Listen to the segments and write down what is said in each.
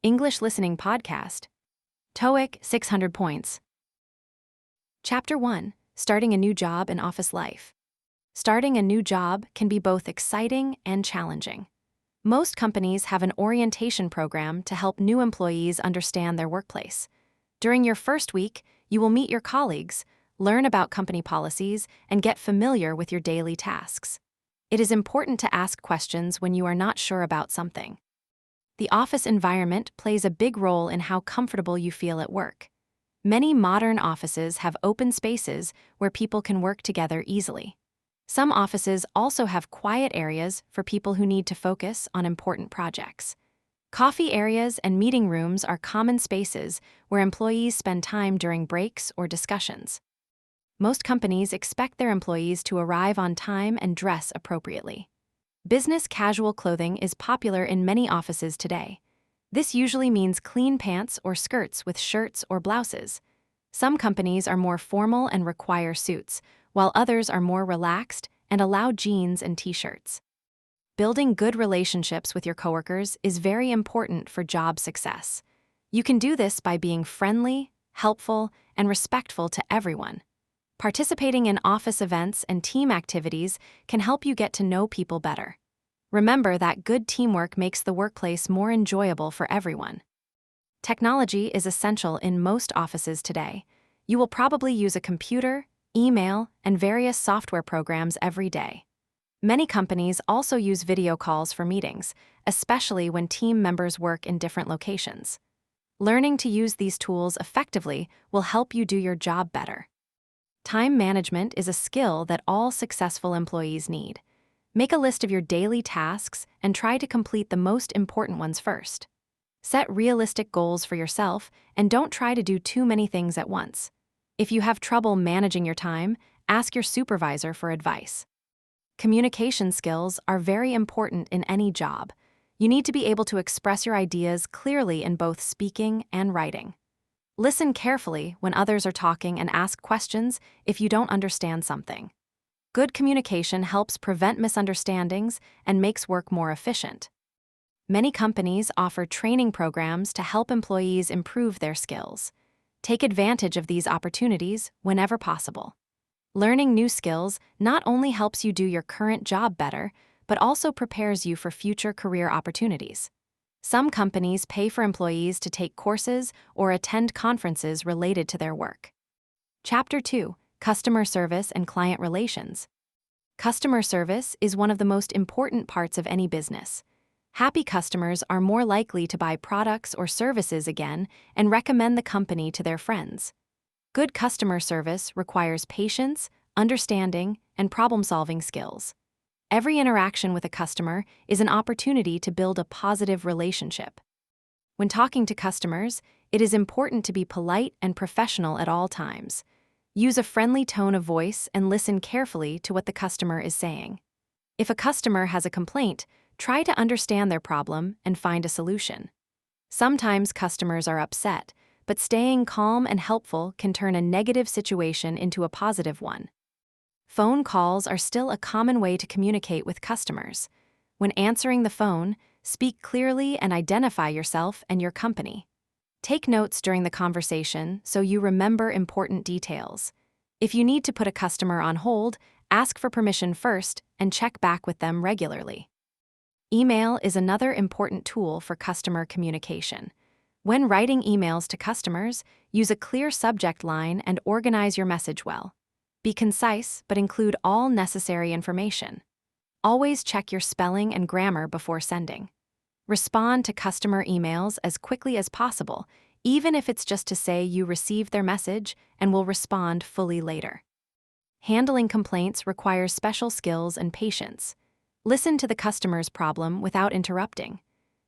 English Listening Podcast. TOEIC 600 points. Chapter 1. Starting a new job and office life. Starting a new job can be both exciting and challenging. Most companies have an orientation program to help new employees understand their workplace. During your first week, you will meet your colleagues, learn about company policies, and get familiar with your daily tasks. It is important to ask questions when you are not sure about something. The office environment plays a big role in how comfortable you feel at work. Many modern offices have open spaces where people can work together easily. Some offices also have quiet areas for people who need to focus on important projects. Coffee areas and meeting rooms are common spaces where employees spend time during breaks or discussions. Most companies expect their employees to arrive on time and dress appropriately. Business casual clothing is popular in many offices today. This usually means clean pants or skirts with shirts or blouses. Some companies are more formal and require suits, while others are more relaxed and allow jeans and t-shirts. Building good relationships with your coworkers is very important for job success. You can do this by being friendly, helpful, and respectful to everyone. Participating in office events and team activities can help you get to know people better. Remember that good teamwork makes the workplace more enjoyable for everyone. Technology is essential in most offices today. You will probably use a computer, email, and various software programs every day. Many companies also use video calls for meetings, especially when team members work in different locations. Learning to use these tools effectively will help you do your job better. Time management is a skill that all successful employees need. Make a list of your daily tasks and try to complete the most important ones first. Set realistic goals for yourself and don't try to do too many things at once. If you have trouble managing your time, ask your supervisor for advice. Communication skills are very important in any job. You need to be able to express your ideas clearly in both speaking and writing. Listen carefully when others are talking and ask questions if you don't understand something. Good communication helps prevent misunderstandings and makes work more efficient. Many companies offer training programs to help employees improve their skills. Take advantage of these opportunities whenever possible. Learning new skills not only helps you do your current job better, but also prepares you for future career opportunities. Some companies pay for employees to take courses or attend conferences related to their work. Chapter 2. Customer Service and Client Relations. Customer service is one of the most important parts of any business. Happy customers are more likely to buy products or services again and recommend the company to their friends. Good customer service requires patience, understanding, and problem-solving skills. Every interaction with a customer is an opportunity to build a positive relationship. When talking to customers, it is important to be polite and professional at all times. Use a friendly tone of voice and listen carefully to what the customer is saying. If a customer has a complaint, try to understand their problem and find a solution. Sometimes customers are upset, but staying calm and helpful can turn a negative situation into a positive one. Phone calls are still a common way to communicate with customers. When answering the phone, speak clearly and identify yourself and your company. Take notes during the conversation so you remember important details. If you need to put a customer on hold, ask for permission first and check back with them regularly. Email is another important tool for customer communication. When writing emails to customers, use a clear subject line and organize your message well. Be concise, but include all necessary information. Always check your spelling and grammar before sending. Respond to customer emails as quickly as possible, even if it's just to say you received their message and will respond fully later. Handling complaints requires special skills and patience. Listen to the customer's problem without interrupting.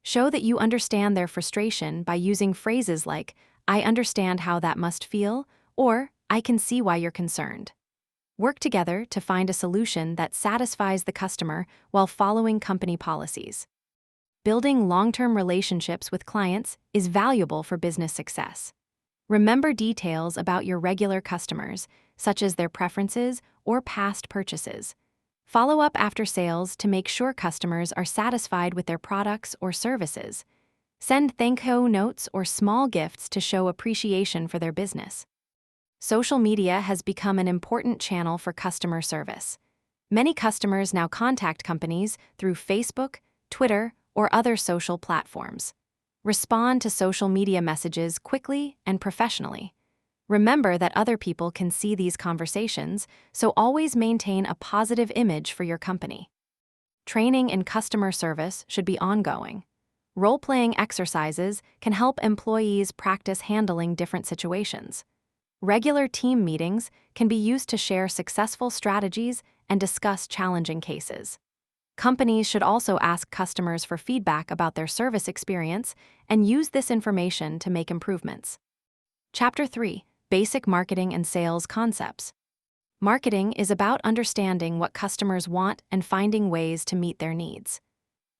Show that you understand their frustration by using phrases like, "I understand how that must feel," or "I can see why you're concerned." Work together to find a solution that satisfies the customer while following company policies. Building long-term relationships with clients is valuable for business success. Remember details about your regular customers, such as their preferences or past purchases. Follow up after sales to make sure customers are satisfied with their products or services. Send thank you notes or small gifts to show appreciation for their business. Social media has become an important channel for customer service. Many customers now contact companies through Facebook, Twitter, or other social platforms. Respond to social media messages quickly and professionally. Remember that other people can see these conversations, so always maintain a positive image for your company. Training in customer service should be ongoing. Role-playing exercises can help employees practice handling different situations. Regular team meetings can be used to share successful strategies and discuss challenging cases. Companies should also ask customers for feedback about their service experience and use this information to make improvements. Chapter 3: Basic Marketing and Sales Concepts. Marketing is about understanding what customers want and finding ways to meet their needs.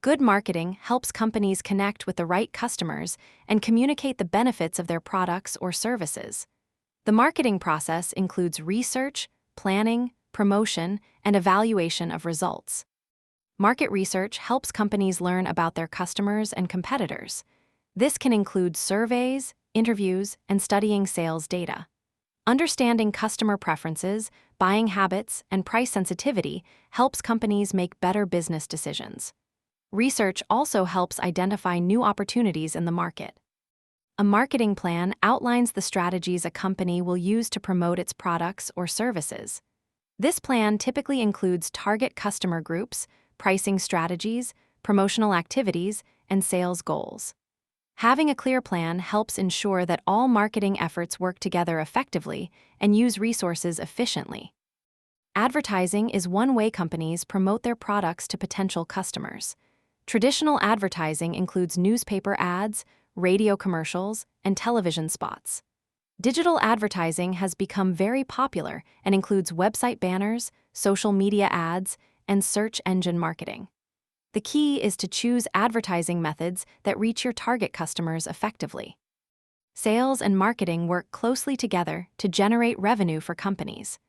Good marketing helps companies connect with the right customers and communicate the benefits of their products or services. The marketing process includes research, planning, promotion, and evaluation of results. Market research helps companies learn about their customers and competitors. This can include surveys, interviews, and studying sales data. Understanding customer preferences, buying habits, and price sensitivity helps companies make better business decisions. Research also helps identify new opportunities in the market. A marketing plan outlines the strategies a company will use to promote its products or services. This plan typically includes target customer groups, pricing strategies, promotional activities, and sales goals. Having a clear plan helps ensure that all marketing efforts work together effectively and use resources efficiently. Advertising is one way companies promote their products to potential customers. Traditional advertising includes newspaper ads, radio commercials, and television spots. Digital advertising has become very popular and includes website banners, social media ads, and search engine marketing. The key is to choose advertising methods that reach your target customers effectively. Sales and marketing work closely together to generate revenue for companies.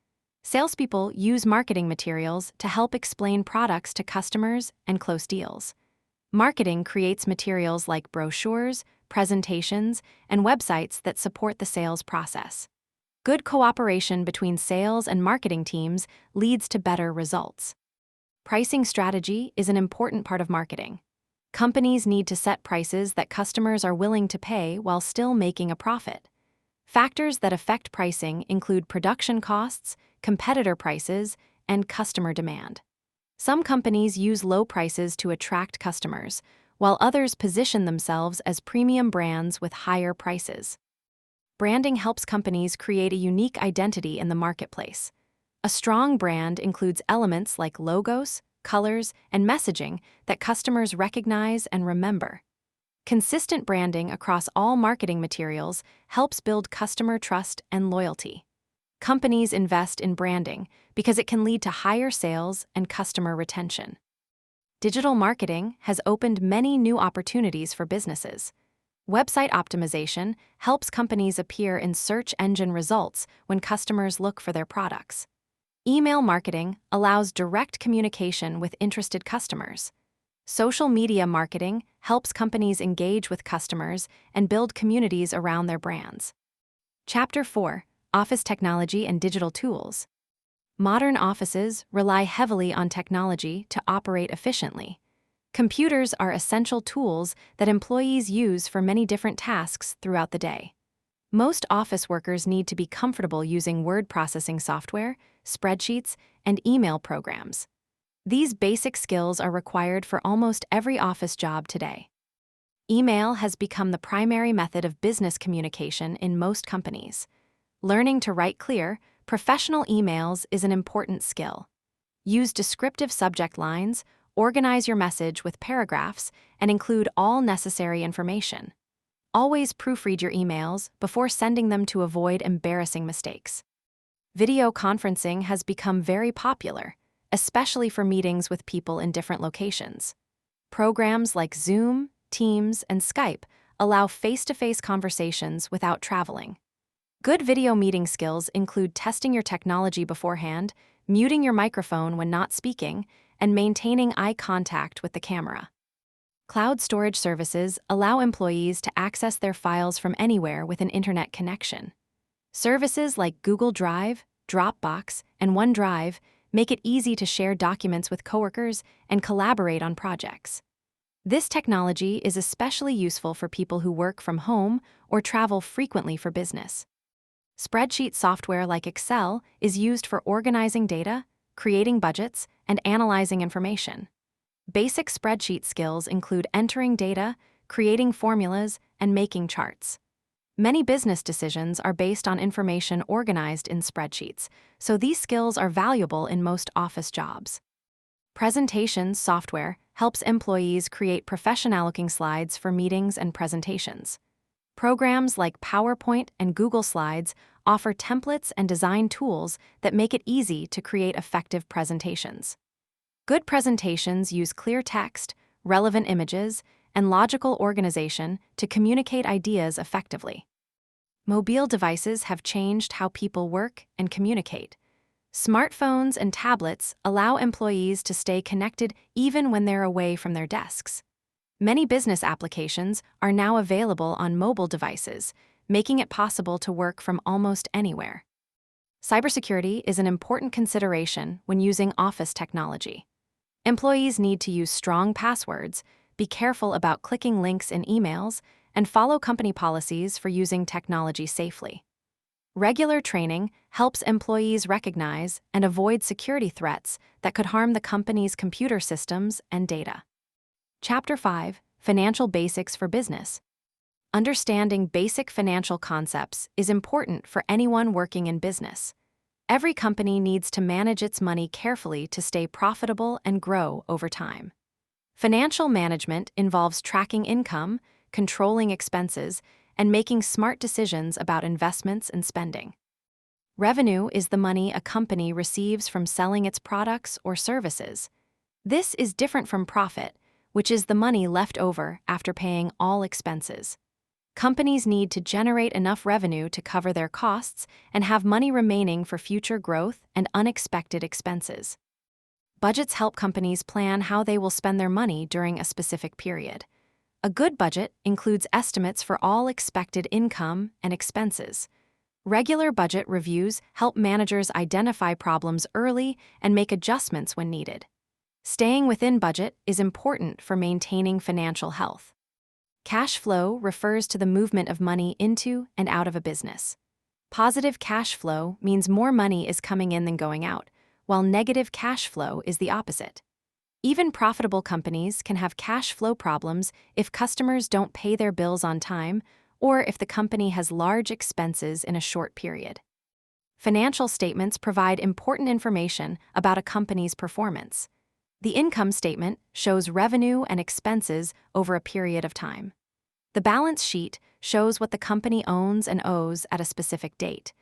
Salespeople use marketing materials to help explain products to customers and close deals. Marketing creates materials like brochures, presentations, and websites that support the sales process. Good cooperation between sales and marketing teams leads to better results. Pricing strategy is an important part of marketing. Companies need to set prices that customers are willing to pay while still making a profit. Factors that affect pricing include production costs, competitor prices, and customer demand. Some companies use low prices to attract customers, while others position themselves as premium brands with higher prices. Branding helps companies create a unique identity in the marketplace. A strong brand includes elements like logos, colors, and messaging that customers recognize and remember. Consistent branding across all marketing materials helps build customer trust and loyalty. Companies invest in branding because it can lead to higher sales and customer retention. Digital marketing has opened many new opportunities for businesses. Website optimization helps companies appear in search engine results when customers look for their products. Email marketing allows direct communication with interested customers. Social media marketing helps companies engage with customers and build communities around their brands. Chapter 4: Office Technology and Digital Tools. Modern offices rely heavily on technology to operate efficiently. Computers are essential tools that employees use for many different tasks throughout the day. Most office workers need to be comfortable using word processing software, spreadsheets, and email programs. These basic skills are required for almost every office job today. Email has become the primary method of business communication in most companies. Learning to write clear, professional emails is an important skill. Use descriptive subject lines, organize your message with paragraphs, and include all necessary information. Always proofread your emails before sending them to avoid embarrassing mistakes. Video conferencing has become very popular, especially for meetings with people in different locations. Programs like Zoom, Teams, and Skype allow face-to-face conversations without traveling. Good video meeting skills include testing your technology beforehand, muting your microphone when not speaking, and maintaining eye contact with the camera. Cloud storage services allow employees to access their files from anywhere with an internet connection. Services like Google Drive, Dropbox, and OneDrive make it easy to share documents with coworkers and collaborate on projects. This technology is especially useful for people who work from home or travel frequently for business. Spreadsheet software like Excel is used for organizing data, creating budgets, and analyzing information. Basic spreadsheet skills include entering data, creating formulas, and making charts. Many business decisions are based on information organized in spreadsheets, so these skills are valuable in most office jobs. Presentation software helps employees create professional-looking slides for meetings and presentations. Programs like PowerPoint and Google Slides offer templates and design tools that make it easy to create effective presentations. Good presentations use clear text, relevant images, and logical organization to communicate ideas effectively. Mobile devices have changed how people work and communicate. Smartphones and tablets allow employees to stay connected even when they're away from their desks. Many business applications are now available on mobile devices, making it possible to work from almost anywhere. Cybersecurity is an important consideration when using office technology. Employees need to use strong passwords, be careful about clicking links in emails, and follow company policies for using technology safely. Regular training helps employees recognize and avoid security threats that could harm the company's computer systems and data. Chapter 5: Financial Basics for Business. Understanding basic financial concepts is important for anyone working in business. Every company needs to manage its money carefully to stay profitable and grow over time. Financial management involves tracking income, controlling expenses, and making smart decisions about investments and spending. Revenue is the money a company receives from selling its products or services. This is different from profit, which is the money left over after paying all expenses. Companies need to generate enough revenue to cover their costs and have money remaining for future growth and unexpected expenses. Budgets help companies plan how they will spend their money during a specific period. A good budget includes estimates for all expected income and expenses. Regular budget reviews help managers identify problems early and make adjustments when needed. Staying within budget is important for maintaining financial health. Cash flow refers to the movement of money into and out of a business. Positive cash flow means more money is coming in than going out, while negative cash flow is the opposite. Even profitable companies can have cash flow problems if customers don't pay their bills on time or if the company has large expenses in a short period. Financial statements provide important information about a company's performance. The income statement shows revenue and expenses over a period of time. The balance sheet shows what the company owns and owes at a specific date.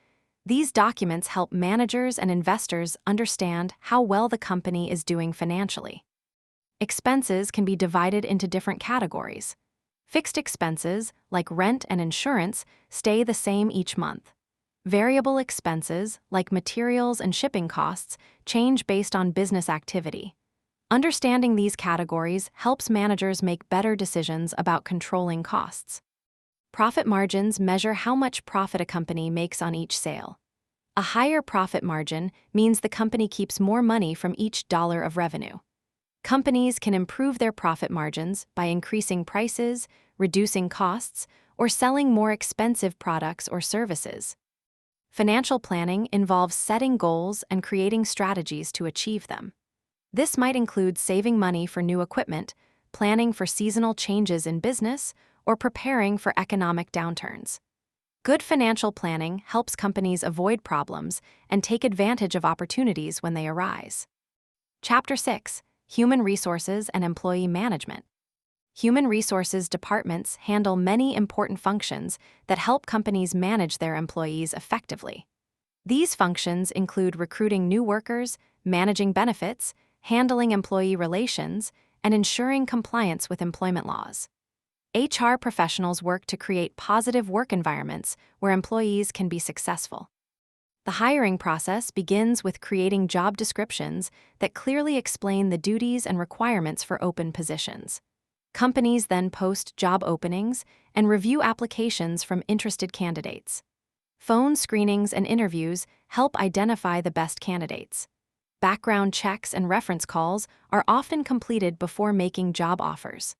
These documents help managers and investors understand how well the company is doing financially. Expenses can be divided into different categories. Fixed expenses, like rent and insurance, stay the same each month. Variable expenses, like materials and shipping costs, change based on business activity. Understanding these categories helps managers make better decisions about controlling costs. Profit margins measure how much profit a company makes on each sale. A higher profit margin means the company keeps more money from each dollar of revenue. Companies can improve their profit margins by increasing prices, reducing costs, or selling more expensive products or services. Financial planning involves setting goals and creating strategies to achieve them. This might include saving money for new equipment, planning for seasonal changes in business, or preparing for economic downturns. Good financial planning helps companies avoid problems and take advantage of opportunities when they arise. Chapter 6: Human Resources and Employee Management. Human resources departments handle many important functions that help companies manage their employees effectively. These functions include recruiting new workers, managing benefits, handling employee relations, and ensuring compliance with employment laws. HR professionals work to create positive work environments where employees can be successful. The hiring process begins with creating job descriptions that clearly explain the duties and requirements for open positions. Companies then post job openings and review applications from interested candidates. Phone screenings and interviews help identify the best candidates. Background checks and reference calls are often completed before making job offers.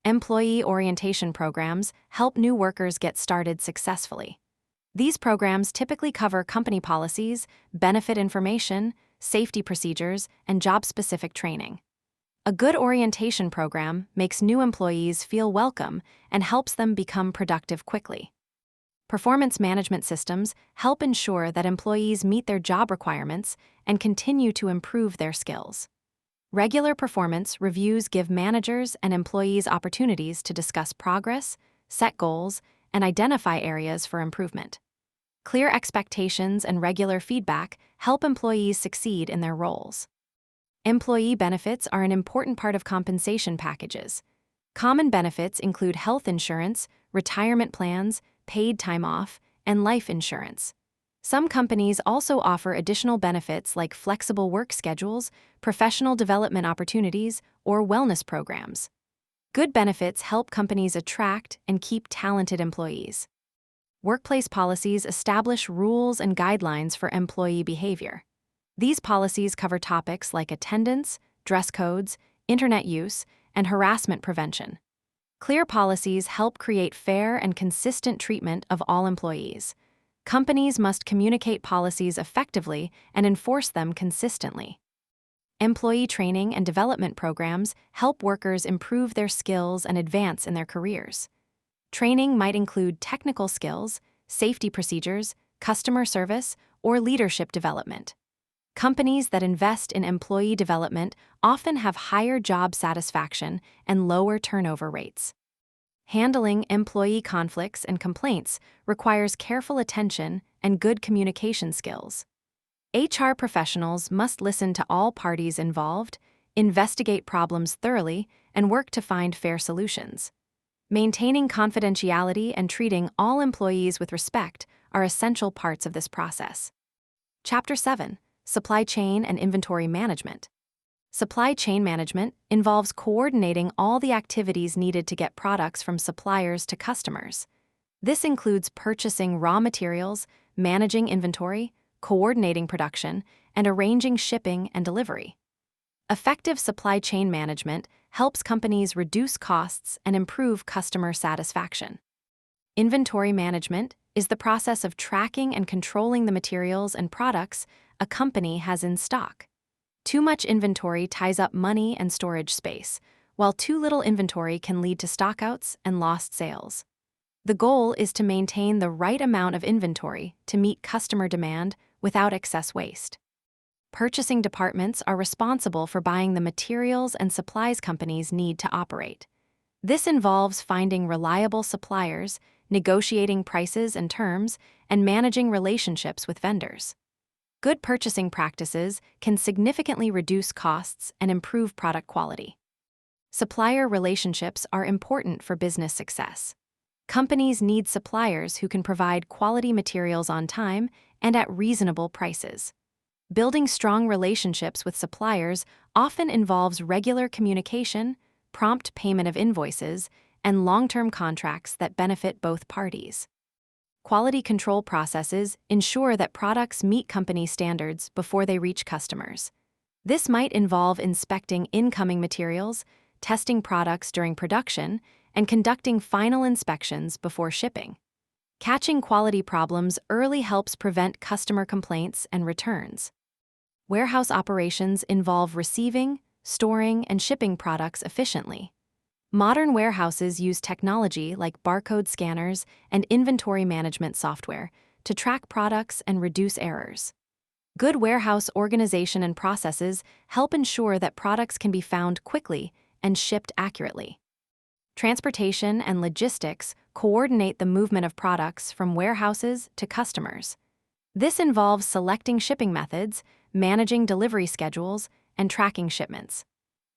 Employee orientation programs help new workers get started successfully. These programs typically cover company policies, benefit information, safety procedures, and job-specific training. A good orientation program makes new employees feel welcome and helps them become productive quickly. Performance management systems help ensure that employees meet their job requirements and continue to improve their skills. Regular performance reviews give managers and employees opportunities to discuss progress, set goals, and identify areas for improvement. Clear expectations and regular feedback help employees succeed in their roles. Employee benefits are an important part of compensation packages. Common benefits include health insurance, retirement plans, paid time off, and life insurance. Some companies also offer additional benefits like flexible work schedules, professional development opportunities, or wellness programs. Good benefits help companies attract and keep talented employees. Workplace policies establish rules and guidelines for employee behavior. These policies cover topics like attendance, dress codes, internet use, and harassment prevention. Clear policies help create fair and consistent treatment of all employees. Companies must communicate policies effectively and enforce them consistently. Employee training and development programs help workers improve their skills and advance in their careers. Training might include technical skills, safety procedures, customer service, or leadership development. Companies that invest in employee development often have higher job satisfaction and lower turnover rates. Handling employee conflicts and complaints requires careful attention and good communication skills. HR professionals must listen to all parties involved, investigate problems thoroughly, and work to find fair solutions. Maintaining confidentiality and treating all employees with respect are essential parts of this process. Chapter 7. Supply Chain and Inventory Management. Supply chain management involves coordinating all the activities needed to get products from suppliers to customers. This includes purchasing raw materials, managing inventory, coordinating production, and arranging shipping and delivery. Effective supply chain management helps companies reduce costs and improve customer satisfaction. Inventory management is the process of tracking and controlling the materials and products a company has in stock. Too much inventory ties up money and storage space, while too little inventory can lead to stockouts and lost sales. The goal is to maintain the right amount of inventory to meet customer demand without excess waste. Purchasing departments are responsible for buying the materials and supplies companies need to operate. This involves finding reliable suppliers, negotiating prices and terms, and managing relationships with vendors. Good purchasing practices can significantly reduce costs and improve product quality. Supplier relationships are important for business success. Companies need suppliers who can provide quality materials on time and at reasonable prices. Building strong relationships with suppliers often involves regular communication, prompt payment of invoices, and long-term contracts that benefit both parties. Quality control processes ensure that products meet company standards before they reach customers. This might involve inspecting incoming materials, testing products during production, and conducting final inspections before shipping. Catching quality problems early helps prevent customer complaints and returns. Warehouse operations involve receiving, storing, and shipping products efficiently. Modern warehouses use technology like barcode scanners and inventory management software to track products and reduce errors. Good warehouse organization and processes help ensure that products can be found quickly and shipped accurately. Transportation and logistics coordinate the movement of products from warehouses to customers. This involves selecting shipping methods, managing delivery schedules, and tracking shipments.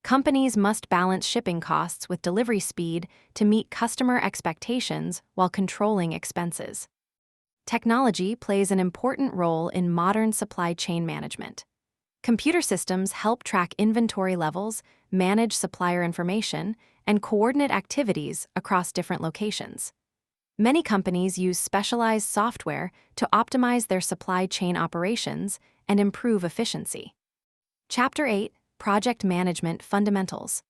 Companies must balance shipping costs with delivery speed to meet customer expectations while controlling expenses. Technology plays an important role in modern supply chain management. Computer systems help track inventory levels, manage supplier information, and coordinate activities across different locations. Many companies use specialized software to optimize their supply chain operations and improve efficiency. Chapter 8: Project Management Fundamentals.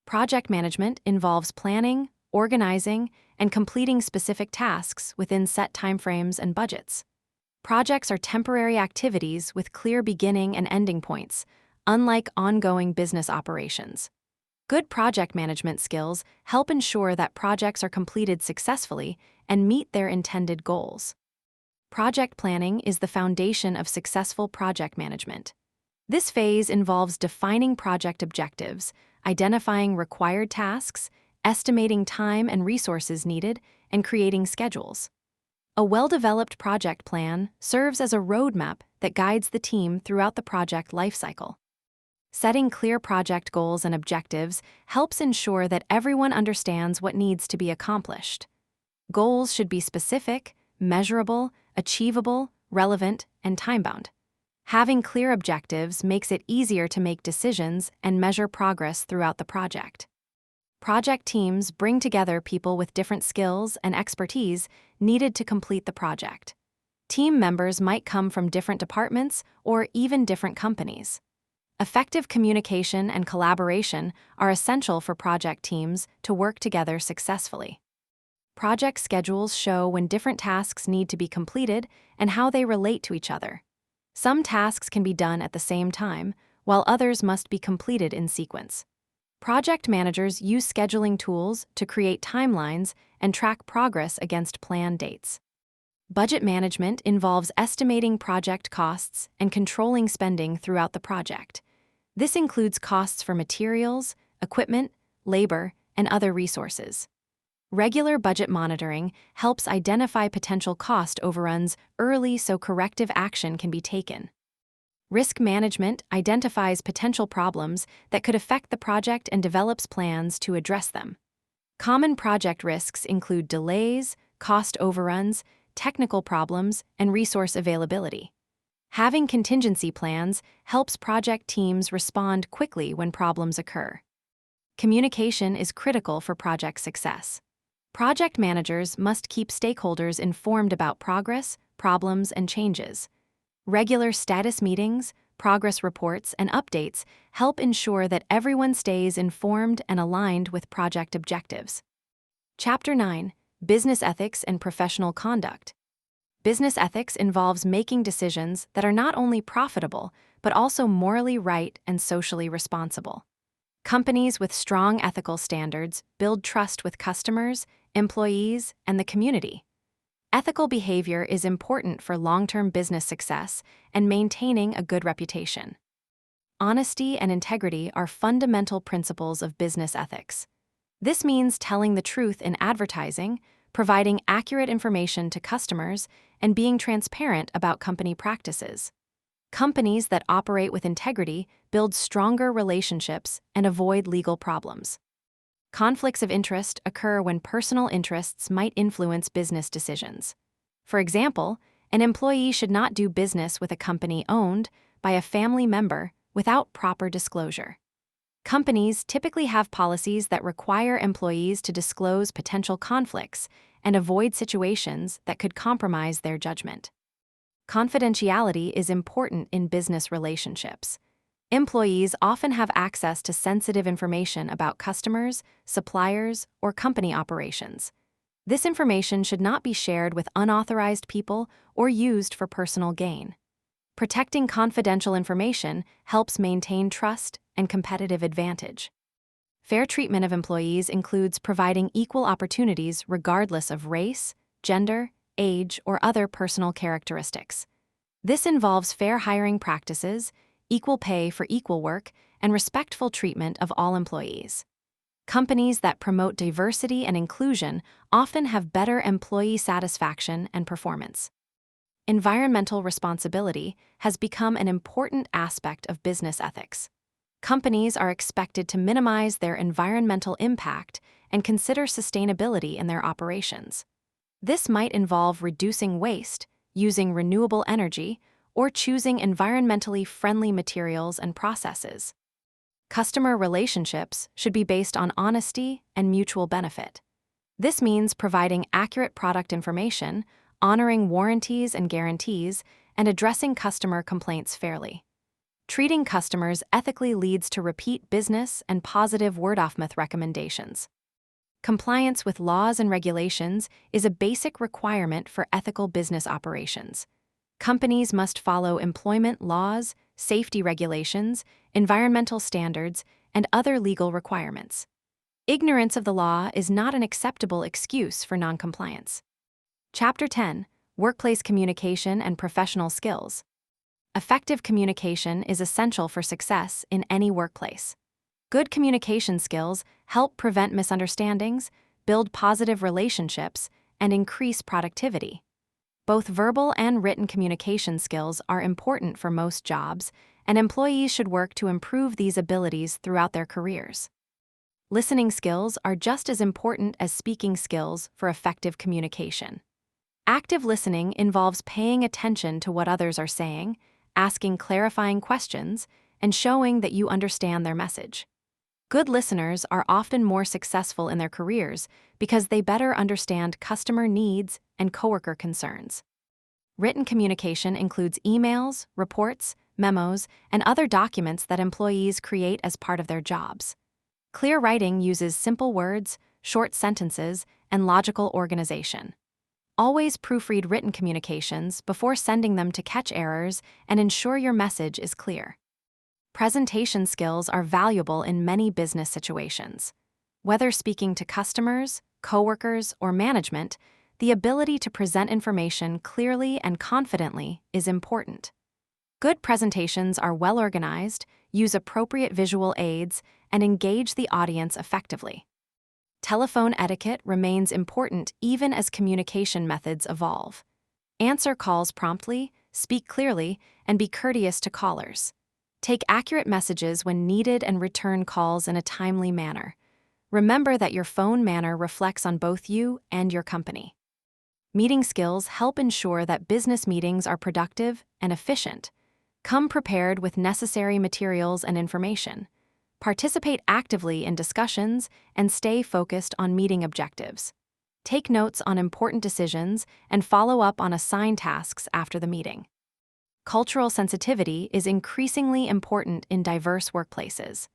Project management involves planning, organizing, and completing specific tasks within set timeframes and budgets. Projects are temporary activities with clear beginning and ending points, unlike ongoing business operations. Good project management skills help ensure that projects are completed successfully and meet their intended goals. Project planning is the foundation of successful project management. This phase involves defining project objectives, identifying required tasks, estimating time and resources needed, and creating schedules. A well-developed project plan serves as a roadmap that guides the team throughout the project lifecycle. Setting clear project goals and objectives helps ensure that everyone understands what needs to be accomplished. Goals should be specific, measurable, achievable, relevant, and time-bound. Having clear objectives makes it easier to make decisions and measure progress throughout the project. Project teams bring together people with different skills and expertise needed to complete the project. Team members might come from different departments or even different companies. Effective communication and collaboration are essential for project teams to work together successfully. Project schedules show when different tasks need to be completed and how they relate to each other. Some tasks can be done at the same time, while others must be completed in sequence. Project managers use scheduling tools to create timelines and track progress against planned dates. Budget management involves estimating project costs and controlling spending throughout the project. This includes costs for materials, equipment, labor, and other resources. Regular budget monitoring helps identify potential cost overruns early so corrective action can be taken. Risk management identifies potential problems that could affect the project and develops plans to address them. Common project risks include delays, cost overruns, technical problems, and resource availability. Having contingency plans helps project teams respond quickly when problems occur. Communication is critical for project success. Project managers must keep stakeholders informed about progress, problems, and changes. Regular status meetings, progress reports, and updates help ensure that everyone stays informed and aligned with project objectives. Chapter 9: Business Ethics and Professional Conduct. Business ethics involves making decisions that are not only profitable, but also morally right and socially responsible. Companies with strong ethical standards build trust with customers, employees, and the community. Ethical behavior is important for long-term business success and maintaining a good reputation. Honesty and integrity are fundamental principles of business ethics. This means telling the truth in advertising, providing accurate information to customers, and being transparent about company practices. Companies that operate with integrity build stronger relationships and avoid legal problems. Conflicts of interest occur when personal interests might influence business decisions. For example, an employee should not do business with a company owned by a family member without proper disclosure. Companies typically have policies that require employees to disclose potential conflicts and avoid situations that could compromise their judgment. Confidentiality is important in business relationships. Employees often have access to sensitive information about customers, suppliers, or company operations. This information should not be shared with unauthorized people or used for personal gain. Protecting confidential information helps maintain trust and competitive advantage. Fair treatment of employees includes providing equal opportunities regardless of race, gender, age, or other personal characteristics. This involves fair hiring practices, equal pay for equal work, and respectful treatment of all employees. Companies that promote diversity and inclusion often have better employee satisfaction and performance. Environmental responsibility has become an important aspect of business ethics. Companies are expected to minimize their environmental impact and consider sustainability in their operations. This might involve reducing waste, using renewable energy, or choosing environmentally friendly materials and processes. Customer relationships should be based on honesty and mutual benefit. This means providing accurate product information, honoring warranties and guarantees, and addressing customer complaints fairly. Treating customers ethically leads to repeat business and positive word-of-mouth recommendations. Compliance with laws and regulations is a basic requirement for ethical business operations. Companies must follow employment laws, safety regulations, environmental standards, and other legal requirements. Ignorance of the law is not an acceptable excuse for noncompliance. Chapter 10: Workplace Communication and Professional Skills. Effective communication is essential for success in any workplace. Good communication skills help prevent misunderstandings, build positive relationships, and increase productivity. Both verbal and written communication skills are important for most jobs, and employees should work to improve these abilities throughout their careers. Listening skills are just as important as speaking skills for effective communication. Active listening involves paying attention to what others are saying, asking clarifying questions, and showing that you understand their message. Good listeners are often more successful in their careers because they better understand customer needs and coworker concerns. Written communication includes emails, reports, memos, and other documents that employees create as part of their jobs. Clear writing uses simple words, short sentences, and logical organization. Always proofread written communications before sending them to catch errors and ensure your message is clear. Presentation skills are valuable in many business situations. Whether speaking to customers, coworkers, or management, the ability to present information clearly and confidently is important. Good presentations are well organized, use appropriate visual aids, and engage the audience effectively. Telephone etiquette remains important even as communication methods evolve. Answer calls promptly, speak clearly, and be courteous to callers. Take accurate messages when needed and return calls in a timely manner. Remember that your phone manner reflects on both you and your company. Meeting skills help ensure that business meetings are productive and efficient. Come prepared with necessary materials and information. Participate actively in discussions and stay focused on meeting objectives. Take notes on important decisions and follow up on assigned tasks after the meeting. Cultural sensitivity is increasingly important in diverse workplaces.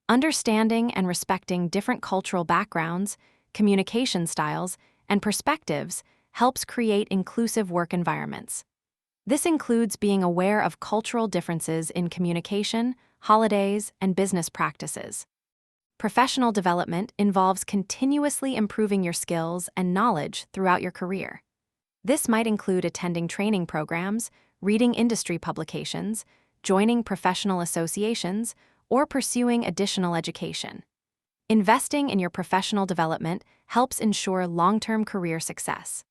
Understanding and respecting different cultural backgrounds, communication styles, and perspectives helps create inclusive work environments. This includes being aware of cultural differences in communication, holidays, and business practices. Professional development involves continuously improving your skills and knowledge throughout your career. This might include attending training programs, reading industry publications, joining professional associations, or pursuing additional education. Investing in your professional development helps ensure long-term career success.